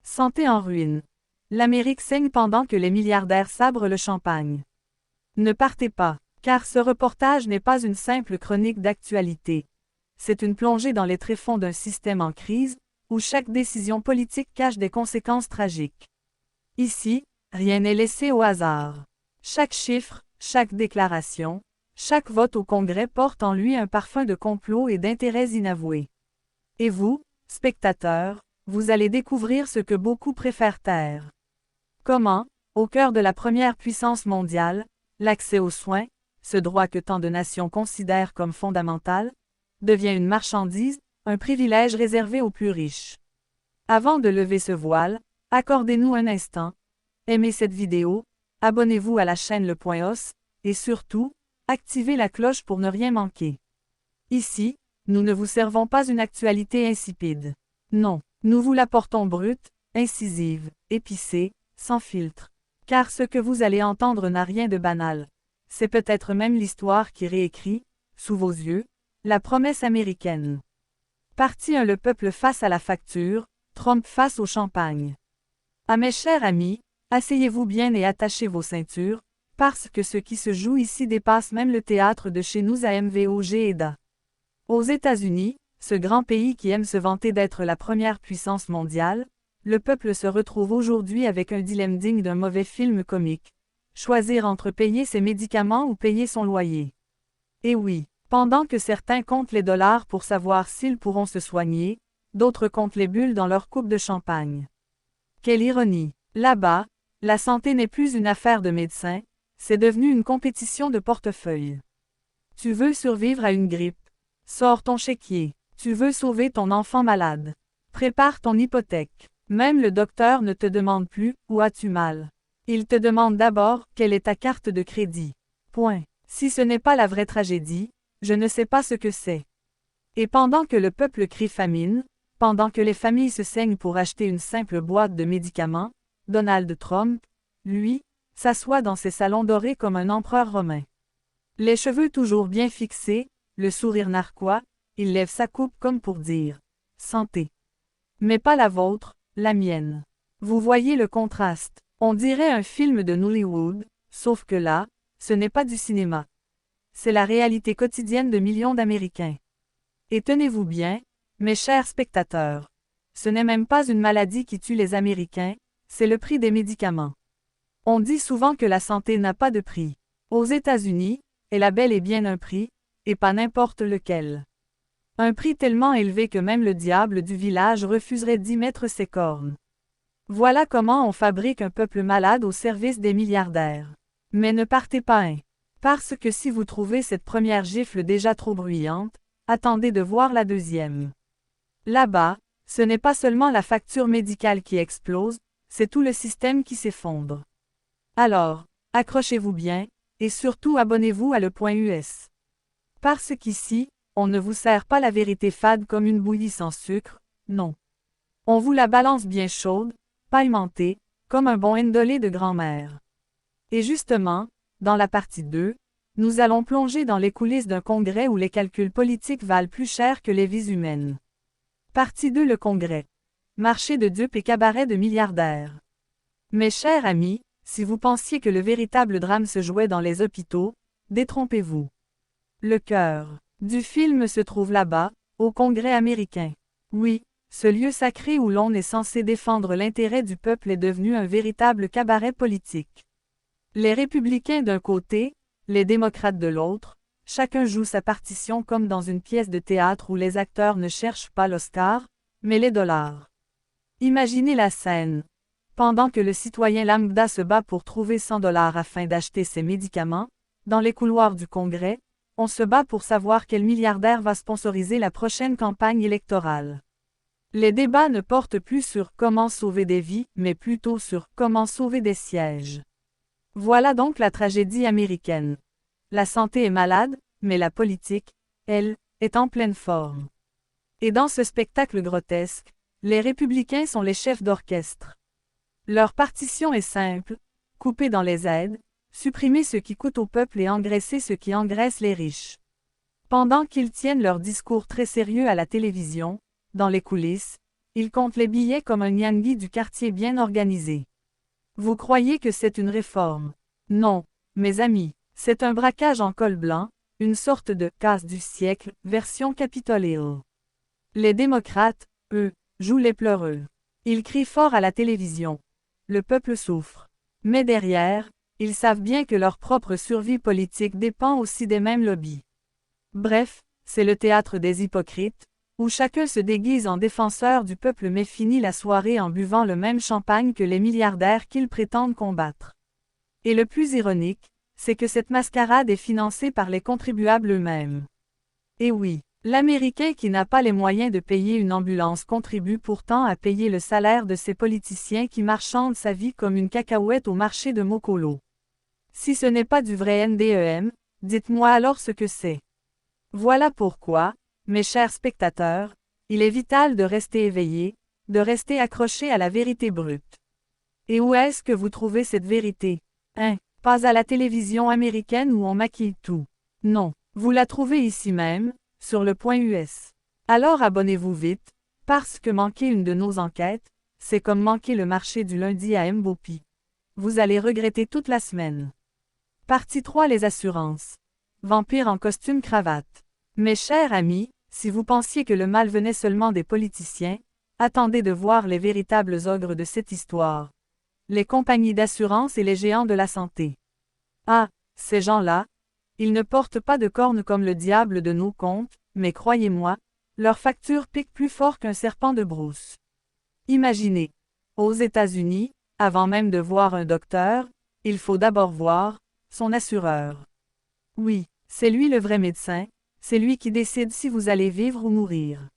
Santé en ruine. L'Amérique saigne pendant que les milliardaires sabrent le champagne. Ne partez pas, car ce reportage n'est pas une simple chronique d'actualité. C'est une plongée dans les tréfonds d'un système en crise, où chaque décision politique cache des conséquences tragiques. Ici, rien n'est laissé au hasard. Chaque chiffre, chaque déclaration, chaque vote au Congrès porte en lui un parfum de complot et d'intérêts inavoués. Et vous, spectateurs, vous allez découvrir ce que beaucoup préfèrent taire. Comment, au cœur de la première puissance mondiale, l'accès aux soins, ce droit que tant de nations considèrent comme fondamental, devient une marchandise, un privilège réservé aux plus riches. Avant de lever ce voile, accordez-nous un instant, aimez cette vidéo, abonnez-vous à la chaîne Le Point Os, et surtout, activez la cloche pour ne rien manquer. Ici, nous ne vous servons pas une actualité insipide. Non, nous vous l'apportons brute, incisive, épicée, sans filtre. Car ce que vous allez entendre n'a rien de banal. C'est peut-être même l'histoire qui réécrit, sous vos yeux, la promesse américaine. Partie 1. Le peuple face à la facture, Trump face au champagne. Ah mes chers amis, asseyez-vous bien et attachez vos ceintures, parce que ce qui se joue ici dépasse même le théâtre de chez nous à MVOG-EDA. Aux États-Unis, ce grand pays qui aime se vanter d'être la première puissance mondiale, le peuple se retrouve aujourd'hui avec un dilemme digne d'un mauvais film comique. Choisir entre payer ses médicaments ou payer son loyer. Et oui, pendant que certains comptent les dollars pour savoir s'ils pourront se soigner, d'autres comptent les bulles dans leur coupe de champagne. Quelle ironie! Là-bas, la santé n'est plus une affaire de médecins, c'est devenu une compétition de portefeuille. Tu veux survivre à une grippe? Sors ton chéquier. Tu veux sauver ton enfant malade? Prépare ton hypothèque. Même le docteur ne te demande plus « Où as-tu mal ?» Il te demande d'abord « Quelle est ta carte de crédit ?» Point. Si ce n'est pas la vraie tragédie, je ne sais pas ce que c'est. Et pendant que le peuple crie famine, pendant que les familles se saignent pour acheter une simple boîte de médicaments, Donald Trump, lui, s'assoit dans ses salons dorés comme un empereur romain. Les cheveux toujours bien fixés, le sourire narquois, il lève sa coupe comme pour dire « Santé ». Mais pas la vôtre, la mienne. Vous voyez le contraste. On dirait un film de Nollywood, sauf que là, ce n'est pas du cinéma. C'est la réalité quotidienne de millions d'Américains. Et tenez-vous bien, mes chers spectateurs. Ce n'est même pas une maladie qui tue les Américains, c'est le prix des médicaments. On dit souvent que la santé n'a pas de prix. Aux États-Unis, elle a bel et bien un prix, et pas n'importe lequel. Un prix tellement élevé que même le diable du village refuserait d'y mettre ses cornes. Voilà comment on fabrique un peuple malade au service des milliardaires. Mais ne partez pas parce que si vous trouvez cette première gifle déjà trop bruyante, attendez de voir la deuxième. Là-bas, ce n'est pas seulement la facture médicale qui explose, c'est tout le système qui s'effondre. Alors, accrochez-vous bien, et surtout abonnez-vous à Le Point US. Parce qu'ici, on ne vous sert pas la vérité fade comme une bouillie sans sucre, non. On vous la balance bien chaude, paillementée, comme un bon indolé de grand-mère. Et justement, dans la partie 2, nous allons plonger dans les coulisses d'un congrès où les calculs politiques valent plus cher que les vies humaines. Partie 2. Le congrès. Marché de dupes et cabaret de milliardaires. Mes chers amis, si vous pensiez que le véritable drame se jouait dans les hôpitaux, détrompez-vous. Le cœur du film se trouve là-bas, au Congrès américain. Oui, ce lieu sacré où l'on est censé défendre l'intérêt du peuple est devenu un véritable cabaret politique. Les républicains d'un côté, les démocrates de l'autre, chacun joue sa partition comme dans une pièce de théâtre où les acteurs ne cherchent pas l'Oscar, mais les dollars. Imaginez la scène. Pendant que le citoyen lambda se bat pour trouver 100 dollars afin d'acheter ses médicaments, dans les couloirs du Congrès, on se bat pour savoir quel milliardaire va sponsoriser la prochaine campagne électorale. Les débats ne portent plus sur comment sauver des vies, mais plutôt sur comment sauver des sièges. Voilà donc la tragédie américaine. La santé est malade, mais la politique, elle, est en pleine forme. Et dans ce spectacle grotesque, les républicains sont les chefs d'orchestre. Leur partition est simple, couper dans les aides, supprimer ce qui coûte au peuple et engraisser ce qui engraisse les riches. Pendant qu'ils tiennent leur discours très sérieux à la télévision, dans les coulisses, Il compte les billets comme un Nyangui du quartier bien organisé. Vous croyez que c'est une réforme? Non, mes amis, c'est un braquage en col blanc, une sorte de casse du siècle, version Capitol Hill. Les démocrates, eux, jouent les pleureux. Ils crient fort à la télévision. Le peuple souffre. Mais derrière, ils savent bien que leur propre survie politique dépend aussi des mêmes lobbies. Bref, c'est le théâtre des hypocrites, où chacun se déguise en défenseur du peuple mais finit la soirée en buvant le même champagne que les milliardaires qu'ils prétendent combattre. Et le plus ironique, c'est que cette mascarade est financée par les contribuables eux-mêmes. Et oui, l'Américain qui n'a pas les moyens de payer une ambulance contribue pourtant à payer le salaire de ces politiciens qui marchandent sa vie comme une cacahuète au marché de Mokolo. Si ce n'est pas du vrai NDEM, dites-moi alors ce que c'est. Voilà pourquoi, mes chers spectateurs, il est vital de rester éveillé, de rester accroché à la vérité brute. Et où est-ce que vous trouvez cette vérité? Pas à la télévision américaine où on maquille tout. Non, vous la trouvez ici même, sur le point US. Alors abonnez-vous vite, parce que manquer une de nos enquêtes, c'est comme manquer le marché du lundi à Mbopi. Vous allez regretter toute la semaine. Partie 3 Les assurances. Vampire en costume cravate. Mes chers amis, si vous pensiez que le mal venait seulement des politiciens, attendez de voir les véritables ogres de cette histoire. Les compagnies d'assurance et les géants de la santé. Ah, ces gens-là, ils ne portent pas de cornes comme le diable de nos contes, mais croyez-moi, leur facture pique plus fort qu'un serpent de brousse. Imaginez, aux États-Unis, avant même de voir un docteur, il faut d'abord voir son assureur. Oui, c'est lui le vrai médecin, c'est lui qui décide si vous allez vivre ou mourir.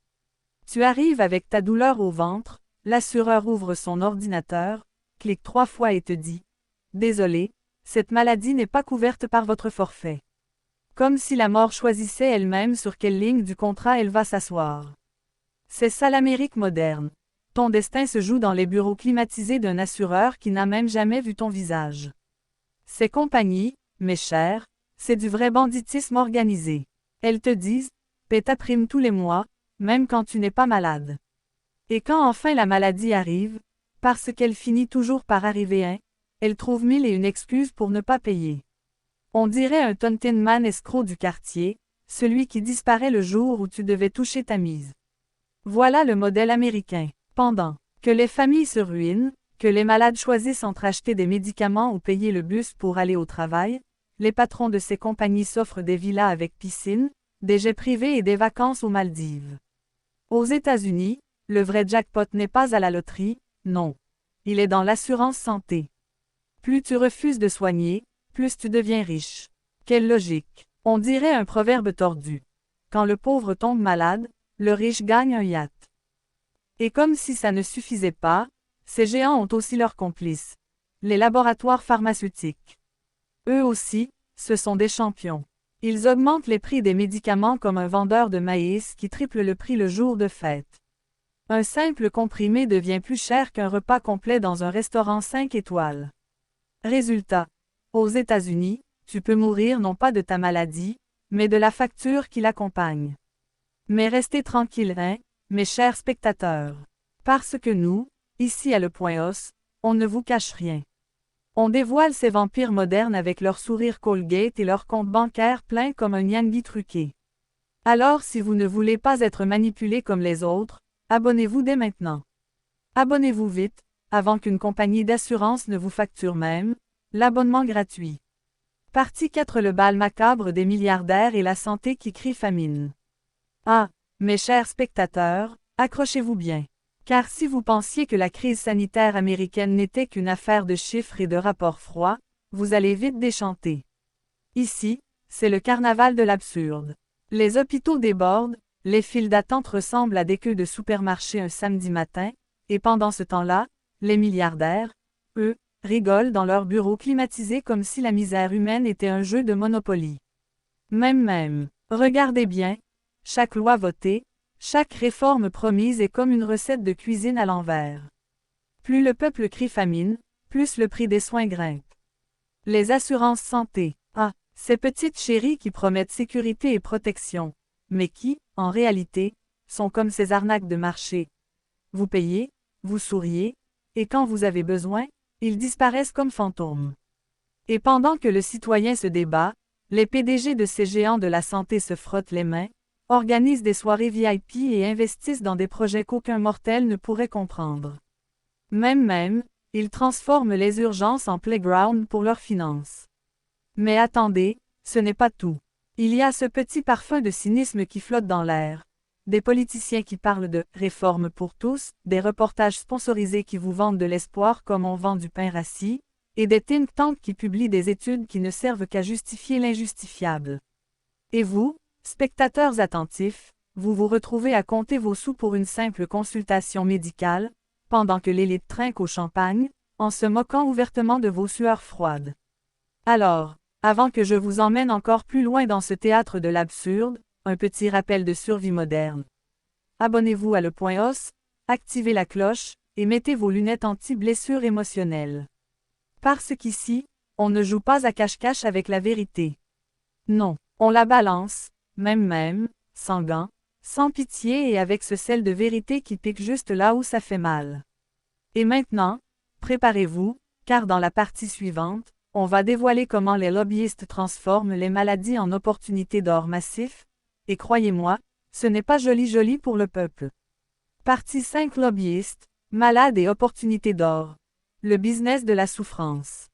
Tu arrives avec ta douleur au ventre, l'assureur ouvre son ordinateur, clique 3 fois et te dit « Désolé, cette maladie n'est pas couverte par votre forfait. » Comme si la mort choisissait elle-même sur quelle ligne du contrat elle va s'asseoir. C'est ça l'Amérique moderne. Ton destin se joue dans les bureaux climatisés d'un assureur qui n'a même jamais vu ton visage. Ces compagnies, mes chers, c'est du vrai banditisme organisé. Elles te disent « Paie ta prime tous les mois, même quand tu n'es pas malade. » Et quand enfin la maladie arrive, parce qu'elle finit toujours par arriver, elle trouve 1001 excuses pour ne pas payer. On dirait un Tontin Man escroc du quartier, celui qui disparaît le jour où tu devais toucher ta mise. Voilà le modèle américain. Pendant que les familles se ruinent, que les malades choisissent entre acheter des médicaments ou payer le bus pour aller au travail, les patrons de ces compagnies s'offrent des villas avec piscine, des jets privés et des vacances aux Maldives. Aux États-Unis, le vrai jackpot n'est pas à la loterie, non. Il est dans l'assurance santé. Plus tu refuses de soigner, plus tu deviens riche. Quelle logique! On dirait un proverbe tordu. Quand le pauvre tombe malade, le riche gagne un yacht. Et comme si ça ne suffisait pas, ces géants ont aussi leurs complices. Les laboratoires pharmaceutiques. Eux aussi, ce sont des champions. Ils augmentent les prix des médicaments comme un vendeur de maïs qui triple le prix le jour de fête. Un simple comprimé devient plus cher qu'un repas complet dans un restaurant 5 étoiles. Résultat. Aux États-Unis, tu peux mourir non pas de ta maladie, mais de la facture qui l'accompagne. Mais restez tranquilles, mes chers spectateurs. Parce que nous, ici à Le Point Os, on ne vous cache rien. On dévoile ces vampires modernes avec leur sourire Colgate et leur compte bancaire plein comme un Nyangui truqué. Alors si vous ne voulez pas être manipulé comme les autres, abonnez-vous dès maintenant. Abonnez-vous vite, avant qu'une compagnie d'assurance ne vous facture même l'abonnement gratuit. Partie 4 Le bal macabre des milliardaires et la santé qui crie famine. Ah, mes chers spectateurs, accrochez-vous bien. Car si vous pensiez que la crise sanitaire américaine n'était qu'une affaire de chiffres et de rapports froids, vous allez vite déchanter. Ici, c'est le carnaval de l'absurde. Les hôpitaux débordent, les files d'attente ressemblent à des queues de supermarché un samedi matin, et pendant ce temps-là, les milliardaires, eux, rigolent dans leurs bureaux climatisés comme si la misère humaine était un jeu de Monopoly. Même, regardez bien, chaque loi votée, chaque réforme promise est comme une recette de cuisine à l'envers. Plus le peuple crie famine, plus le prix des soins grimpe. Les assurances santé. Ah, ces petites chéries qui promettent sécurité et protection, mais qui, en réalité, sont comme ces arnaques de marché. vous payez, vous souriez, et quand vous avez besoin, ils disparaissent comme fantômes. Et pendant que le citoyen se débat, les PDG de ces géants de la santé se frottent les mains, organisent des soirées VIP et investissent dans des projets qu'aucun mortel ne pourrait comprendre. Même, ils transforment les urgences en playground pour leurs finances. Mais attendez, ce n'est pas tout. Il y a ce petit parfum de cynisme qui flotte dans l'air. Des politiciens qui parlent de « réforme pour tous », des reportages sponsorisés qui vous vendent de l'espoir comme on vend du pain rassis, et des think tanks qui publient des études qui ne servent qu'à justifier l'injustifiable. Et vous, spectateurs attentifs, vous vous retrouvez à compter vos sous pour une simple consultation médicale, pendant que l'élite trinque au champagne, en se moquant ouvertement de vos sueurs froides. Alors, avant que je vous emmène encore plus loin dans ce théâtre de l'absurde, un petit rappel de survie moderne. Abonnez-vous à Le Point Os, activez la cloche, et mettez vos lunettes anti-blessures émotionnelles. Parce qu'ici, on ne joue pas à cache-cache avec la vérité. Non, on la balance, même, sans gants, sans pitié et avec ce sel de vérité qui pique juste là où ça fait mal. Et maintenant, préparez-vous, car dans la partie suivante, on va dévoiler comment les lobbyistes transforment les maladies en opportunités d'or massif, et croyez-moi, ce n'est pas joli pour le peuple. Partie 5 lobbyistes, malades et opportunités d'or. Le business de la souffrance.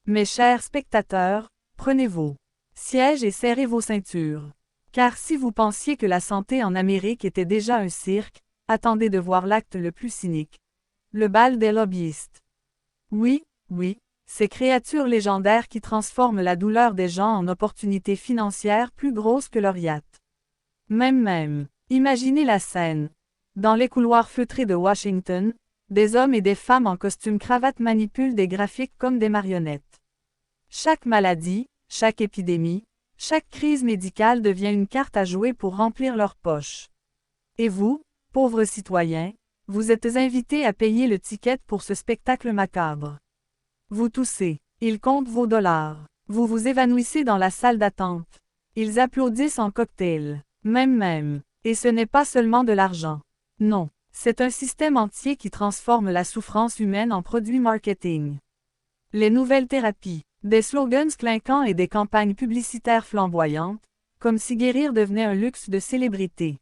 Mes chers spectateurs, prenez vos sièges et serrez vos ceintures. Car si vous pensiez que la santé en Amérique était déjà un cirque, attendez de voir l'acte le plus cynique. Le bal des lobbyistes. Oui, ces créatures légendaires qui transforment la douleur des gens en opportunités financières plus grosses que leur yacht. Même, imaginez la scène. Dans les couloirs feutrés de Washington, des hommes et des femmes en costume cravate manipulent des graphiques comme des marionnettes. Chaque maladie, chaque épidémie, chaque crise médicale devient une carte à jouer pour remplir leurs poches. Et vous, pauvres citoyens, vous êtes invités à payer le ticket pour ce spectacle macabre. Vous toussez, ils comptent vos dollars. Vous vous évanouissez dans la salle d'attente. Ils applaudissent en cocktail. Même. Et ce n'est pas seulement de l'argent. Non. C'est un système entier qui transforme la souffrance humaine en produit marketing. Les nouvelles thérapies, des slogans clinquants et des campagnes publicitaires flamboyantes, comme si guérir devenait un luxe de célébrité.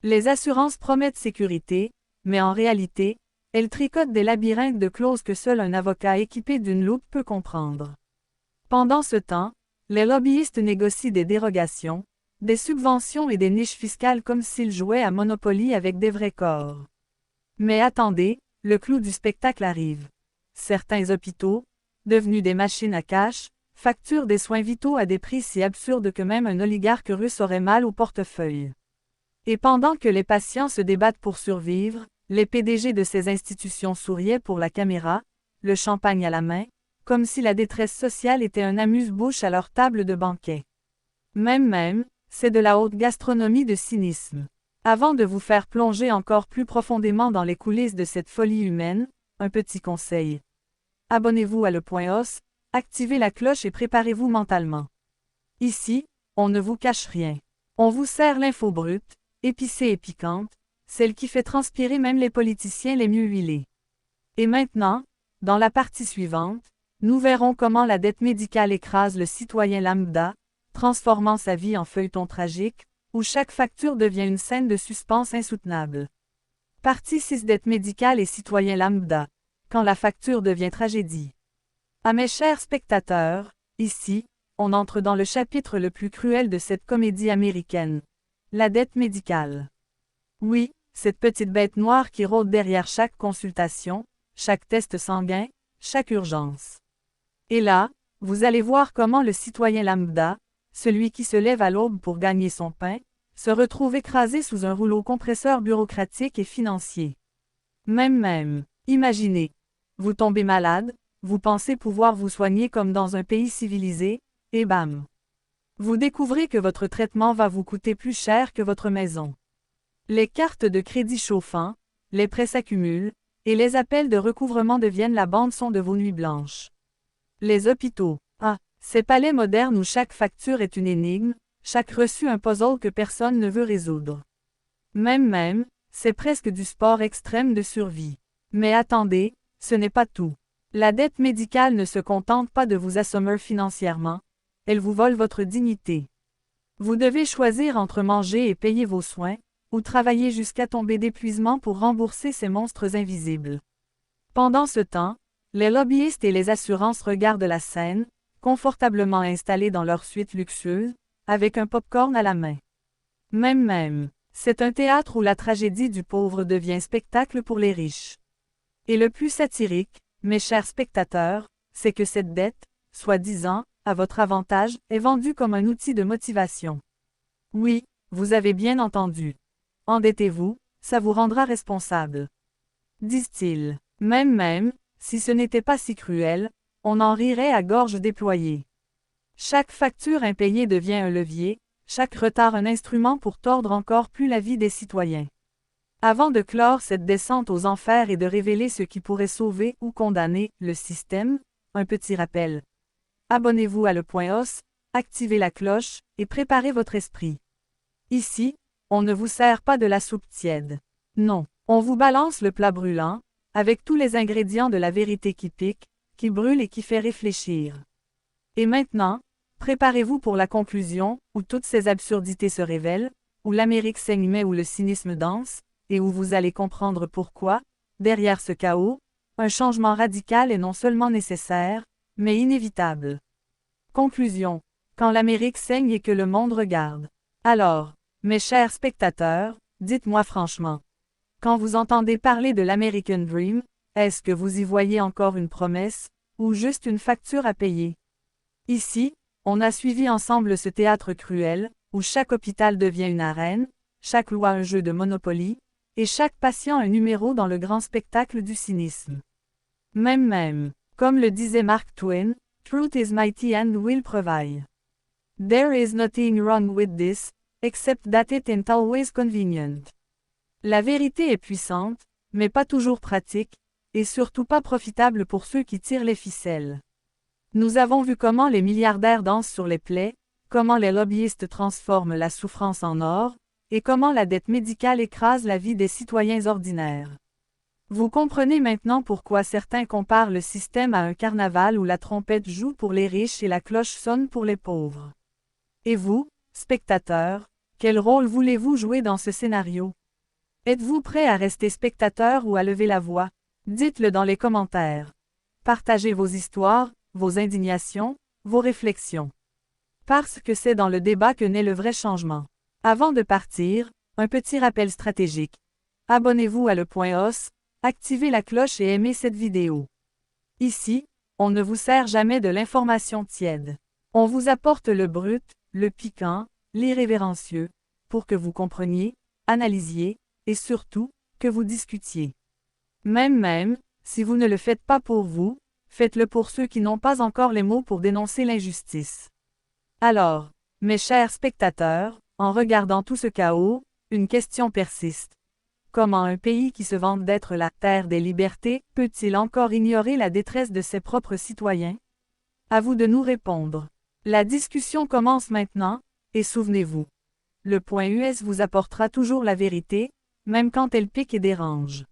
Les assurances promettent sécurité, mais en réalité, elles tricotent des labyrinthes de clauses que seul un avocat équipé d'une loupe peut comprendre. Pendant ce temps, les lobbyistes négocient des dérogations, des subventions et des niches fiscales comme s'ils jouaient à Monopoly avec des vrais corps. Mais attendez, le clou du spectacle arrive. Certains hôpitaux, devenus des machines à cash, facturent des soins vitaux à des prix si absurdes que même un oligarque russe aurait mal au portefeuille. Et pendant que les patients se débattent pour survivre, les PDG de ces institutions souriaient pour la caméra, le champagne à la main, comme si la détresse sociale était un amuse-bouche à leur table de banquet. Même, c'est de la haute gastronomie de cynisme. Avant de vous faire plonger encore plus profondément dans les coulisses de cette folie humaine, un petit conseil. Abonnez-vous à Le Point Os, activez la cloche et préparez-vous mentalement. Ici, on ne vous cache rien. On vous sert l'info brute, épicée et piquante, celle qui fait transpirer même les politiciens les mieux huilés. Et maintenant, dans la partie suivante, nous verrons comment la dette médicale écrase le citoyen lambda, transformant sa vie en feuilleton tragique, où chaque facture devient une scène de suspense insoutenable. Partie 6 Dette médicale et citoyen lambda. Quand la facture devient tragédie. À mes chers spectateurs, ici, on entre dans le chapitre le plus cruel de cette comédie américaine. La dette médicale. Oui, cette petite bête noire qui rôde derrière chaque consultation, chaque test sanguin, chaque urgence. Et là, vous allez voir comment le citoyen lambda, celui qui se lève à l'aube pour gagner son pain, se retrouve écrasé sous un rouleau compresseur bureaucratique et financier. Même, imaginez. Vous tombez malade, vous pensez pouvoir vous soigner comme dans un pays civilisé, et bam! Vous découvrez que votre traitement va vous coûter plus cher que votre maison. Les cartes de crédit chauffant, les prêts s'accumulent, et les appels de recouvrement deviennent la bande-son de vos nuits blanches. Les hôpitaux. Ces palais modernes où chaque facture est une énigme, chaque reçu un puzzle que personne ne veut résoudre. Même, c'est presque du sport extrême de survie. Mais attendez, ce n'est pas tout. La dette médicale ne se contente pas de vous assommer financièrement, elle vous vole votre dignité. Vous devez choisir entre manger et payer vos soins, ou travailler jusqu'à tomber d'épuisement pour rembourser ces monstres invisibles. Pendant ce temps, les lobbyistes et les assurances regardent la scène, confortablement installés dans leur suite luxueuse, avec un popcorn à la main. Même, c'est un théâtre où la tragédie du pauvre devient spectacle pour les riches. Et le plus satirique, mes chers spectateurs, c'est que cette dette, soi-disant, à votre avantage, est vendue comme un outil de motivation. Oui, vous avez bien entendu. Endettez-vous, ça vous rendra responsable. Disent-ils. Même, si ce n'était pas si cruel, on en rirait à gorge déployée. Chaque facture impayée devient un levier, chaque retard un instrument pour tordre encore plus la vie des citoyens. Avant de clore cette descente aux enfers et de révéler ce qui pourrait sauver ou condamner le système, un petit rappel. Abonnez-vous à le.os, activez la cloche et préparez votre esprit. Ici, on ne vous sert pas de la soupe tiède. Non, on vous balance le plat brûlant, avec tous les ingrédients de la vérité qui pique, qui brûle et qui fait réfléchir. Et maintenant, préparez-vous pour la conclusion, où toutes ces absurdités se révèlent, où l'Amérique saigne mais où le cynisme danse, et où vous allez comprendre pourquoi, derrière ce chaos, un changement radical est non seulement nécessaire, mais inévitable. Conclusion. Quand l'Amérique saigne et que le monde regarde. Alors, mes chers spectateurs, dites-moi franchement. Quand vous entendez parler de l'American Dream, est-ce que vous y voyez encore une promesse, ou juste une facture à payer? Ici, on a suivi ensemble ce théâtre cruel, où chaque hôpital devient une arène, chaque loi un jeu de Monopoly, et chaque patient un numéro dans le grand spectacle du cynisme. Même, comme le disait Mark Twain, Truth is mighty and will prevail. There is nothing wrong with this, except that it ain't always convenient. La vérité est puissante, mais pas toujours pratique, et surtout pas profitable pour ceux qui tirent les ficelles. Nous avons vu comment les milliardaires dansent sur les plaies, comment les lobbyistes transforment la souffrance en or, et comment la dette médicale écrase la vie des citoyens ordinaires. Vous comprenez maintenant pourquoi certains comparent le système à un carnaval où la trompette joue pour les riches et la cloche sonne pour les pauvres. Et vous, spectateurs, quel rôle voulez-vous jouer dans ce scénario? Êtes-vous prêt à rester spectateur ou à lever la voix? Dites-le dans les commentaires. Partagez vos histoires, vos indignations, vos réflexions. Parce que c'est dans le débat que naît le vrai changement. Avant de partir, un petit rappel stratégique. Abonnez-vous à le.os, activez la cloche et aimez cette vidéo. Ici, on ne vous sert jamais de l'information tiède. On vous apporte le brut, le piquant, l'irrévérencieux, pour que vous compreniez, analysiez, et surtout, que vous discutiez. Même, si vous ne le faites pas pour vous, faites-le pour ceux qui n'ont pas encore les mots pour dénoncer l'injustice. Alors, mes chers spectateurs, en regardant tout ce chaos, une question persiste. Comment un pays qui se vante d'être la terre des libertés peut-il encore ignorer la détresse de ses propres citoyens? À vous de nous répondre. La discussion commence maintenant, et souvenez-vous. Le.us vous apportera toujours la vérité, même quand elle pique et dérange.